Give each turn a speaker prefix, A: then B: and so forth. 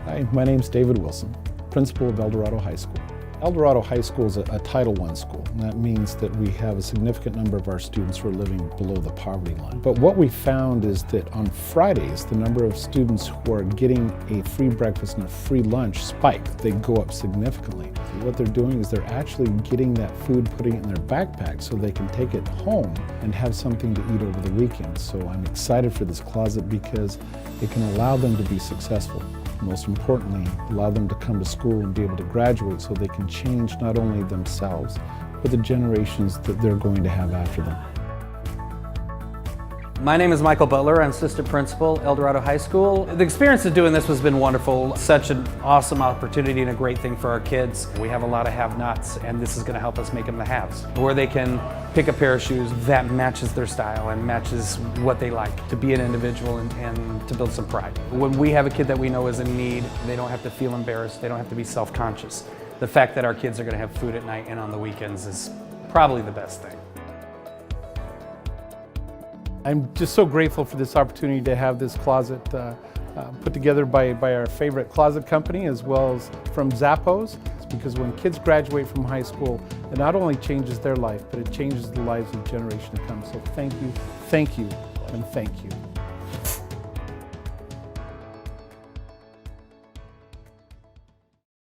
A: Hi, my name is David Wilson, principal of Dorado High School. Dorado High School is a Title I school, and that means that we have a significant number of our students who are living below the poverty line. But what we found is that on Fridays, the number of students who are getting a free breakfast and a free lunch spike. They go up significantly. What they're doing is they're actually getting that food, putting it in their backpack so they can take it home and have something to eat over the weekend. So I'm excited for this closet because it can allow them to be successful. Most importantly, allow them to come to school and be able to graduate so they can change not only themselves, but the generations that they're going to have after them.
B: My name is Michael Butler. I'm assistant principal, Dorado High School. The experience of doing this has been wonderful. Such an awesome opportunity and a great thing for our kids. We have a lot of have-nots, and this is going to help us make them the haves, where they can pick a pair of shoes that matches their style and matches what they like, to be an individual and to build some pride. When we have a kid that we know is in need, they don't have to feel embarrassed, they don't have to be self-conscious. The fact that our kids are going to have food at night and on the weekends is probably the best thing.
A: I'm just so grateful for this opportunity to have this closet put together by our favorite closet company, as well as from Zappos. It's because when kids graduate from high school, it not only changes their life, but it changes the lives of the generation to come. So thank you, and thank you.